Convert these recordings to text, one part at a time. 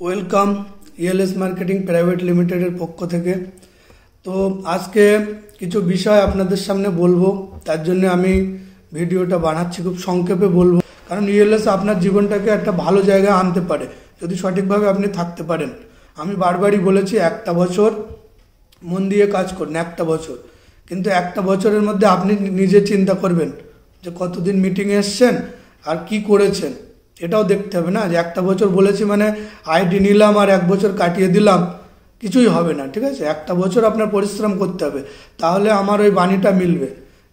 Welcome ELS marketing private লিমিটেডের পক্ষ থেকে। তো আজকে কিছু বিষয় আপনাদের সামনে বলবো, তার জন্য আমি ভিডিওটা বানাচ্ছি। খুব সংক্ষেপে বলবো, কারণ ইএলএস আপনার জীবনটাকে একটা ভালো জায়গায় আনতে পারে যদি সঠিকভাবে আপনি থাকতে পারেন। আমি বারবারই বলেছি, একটা বছর মন দিয়ে কাজ করুন, একটা বছর। কিন্তু একটা বছরের মধ্যে আপনি নিজে চিন্তা করবেন যে কতদিন মিটিংয়ে এসছেন আর কি করেছেন, এটাও দেখতে হবে না। যে একটা বছর বলেছি মানে আইডি নিলাম আর এক বছর কাটিয়ে দিলাম, কিছুই হবে না। ঠিক আছে, একটা বছর আপনার পরিশ্রম করতে হবে, তাহলে আমার ওই বাণীটা মিলবে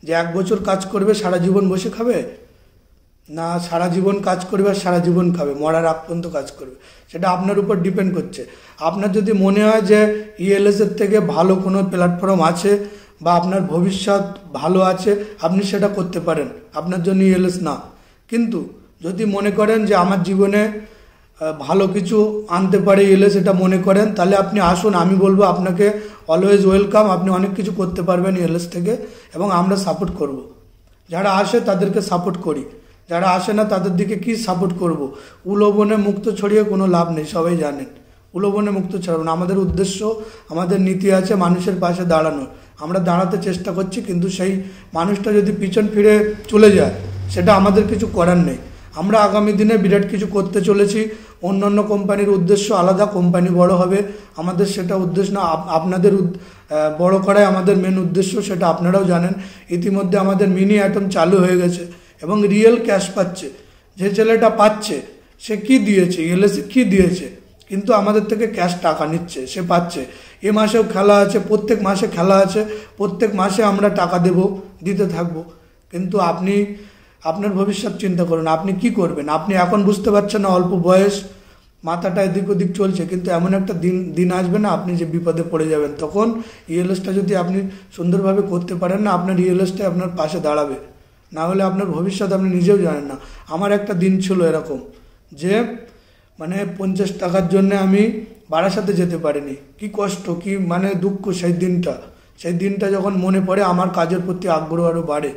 যে এক বছর কাজ করবে সারা জীবন বসে খাবে, না সারা জীবন কাজ করবে আর সারা জীবন খাবে, মরার আগ পর্যন্ত কাজ করবে। সেটা আপনার উপর ডিপেন্ড করছে। আপনার যদি মনে হয় যে ইএলএস এর থেকে ভালো কোনো প্ল্যাটফর্ম আছে বা আপনার ভবিষ্যৎ ভালো আছে, আপনি সেটা করতে পারেন, আপনার জন্য ইএলএস না। কিন্তু যদি মনে করেন যে আমার জীবনে ভালো কিছু আনতে পারে ইএলএস, এটা মনে করেন, তাহলে আপনি আসুন। আমি বলবো আপনাকে অলওয়েজ ওয়েলকাম। আপনি অনেক কিছু করতে পারবেন ইএলএস থেকে, এবং আমরা সাপোর্ট করব। যারা আসে তাদেরকে সাপোর্ট করি, যারা আসে না তাদের দিকে কি সাপোর্ট করব। উলোবনে মুক্ত ছড়িয়ে কোনো লাভ নেই, সবাই জানেন। উলোবনে মুক্ত ছড়ানো আমাদের উদ্দেশ্য, আমাদের নীতি আছে মানুষের পাশে দাঁড়ানোর। আমরা দাঁড়াতে চেষ্টা করছি, কিন্তু সেই মানুষটা যদি পিছন ফিরে চলে যায়, সেটা আমাদের কিছু করার নেই। আমরা আগামী দিনে বিরাট কিছু করতে চলেছি। অন্যান্য কোম্পানির উদ্দেশ্য আলাদা, কোম্পানি বড় হবে, আমাদের সেটা উদ্দেশ্য না। আপনাদের বড় করাই আমাদের মেন উদ্দেশ্য, সেটা আপনারাও জানেন। ইতিমধ্যে আমাদের মিনি অ্যাটম চালু হয়ে গেছে এবং রিয়েল ক্যাশ পাচ্ছে। যে ছেলেটা পাচ্ছে সে কি দিয়েছে, ইএলএসে কি দিয়েছে, কিন্তু আমাদের থেকে ক্যাশ টাকা নিচ্ছে, সে পাচ্ছে। এ মাসেও খেলা আছে, প্রত্যেক মাসে খেলা আছে, প্রত্যেক মাসে আমরা টাকা দিতে থাকবো। কিন্তু আপনি আপনার ভবিষ্যৎ চিন্তা করুন, আপনি কি করবেন। আপনি এখন বুঝতে পারছেন না, অল্প বয়স, মাথাটা এদিক ওদিক চলছে, কিন্তু এমন একটা দিন আসবে না আপনি যে বিপদে পড়ে যাবেন। তখন ইএলএসটা যদি আপনি সুন্দরভাবে করতে পারেন না, আপনার ইএলএসটা আপনার পাশে দাঁড়াবে। না হলে আপনার ভবিষ্যৎ আপনি নিজেও জানেন না। আমার একটা দিন ছিল এরকম যে মানে 50 টাকার জন্য আমি বারাসাতে যেতে পারিনি। কি কষ্ট, কি মানে দুঃখ সেই দিনটা যখন মনে পড়ে, আমার কাজের প্রতি আগ্রহ আরও বাড়ে।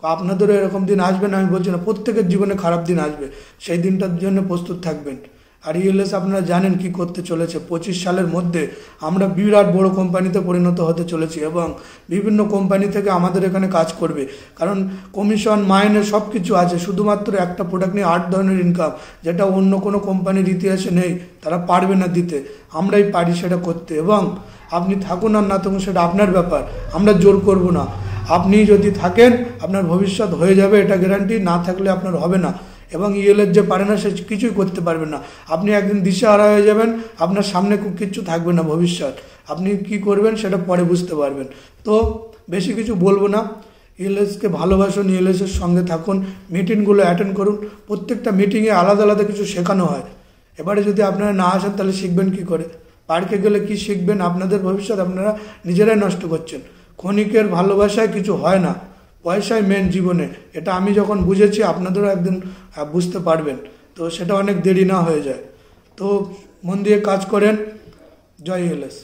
আপনাদেরও এরকম দিন আসবে না আমি বলছি না, প্রত্যেকের জীবনে খারাপ দিন আসবে, সেই দিনটার জন্য প্রস্তুত থাকবেন। আর ইএলএস আপনারা জানেন কি করতে চলেছে। 25 সালের মধ্যে আমরা বিরাট বড় কোম্পানিতে পরিণত হতে চলেছি, এবং বিভিন্ন কোম্পানি থেকে আমাদের এখানে কাজ করবে। কারণ কমিশন, মাইনে সব কিছু আছে। শুধুমাত্র একটা প্রোডাক্ট নিয়ে 8 ধরনের ইনকাম, যেটা অন্য কোনো কোম্পানির ইতিহাসে নেই। তারা পারবে না দিতে, আমরাই পারি সেটা করতে। এবং আপনি থাকুন আর না থাকুন সেটা আপনার ব্যাপার, আমরা জোর করব না। আপনি যদি থাকেন আপনার ভবিষ্যৎ হয়ে যাবে, এটা গ্যারান্টি। না থাকলে আপনার হবে না। এবং ইএলএস যে পারে না সে কিছুই করতে পারবে না। আপনি একদিন দিশেহারা হয়ে যাবেন, আপনার সামনে কিচ্ছু থাকবে না ভবিষ্যৎ। আপনি কি করবেন সেটা পরে বুঝতে পারবেন। তো বেশি কিছু বলবো না। ইএলএসকে ভালোবাসুন, ইএলএসের সঙ্গে থাকুন, মিটিংগুলো অ্যাটেন্ড করুন। প্রত্যেকটা মিটিংয়ে আলাদা আলাদা কিছু শেখানো হয়। এবারে যদি আপনারা না আসেন তাহলে শিখবেন কি করে? পার্কে গেলে কি শিখবেন? আপনাদের ভবিষ্যৎ আপনারা নিজেরাই নষ্ট করছেন। ক্ষণিকের ভালোবাসায় কিছু হয় না, পয়সাই মেন জীবনে। এটা আমি যখন বুঝেছি, আপনাদেরও একদিন বুঝতে পারবেন। তো সেটা অনেক দেরি না হয়ে যায়। তো মন দিয়ে কাজ করেন। জয় ইএলএস।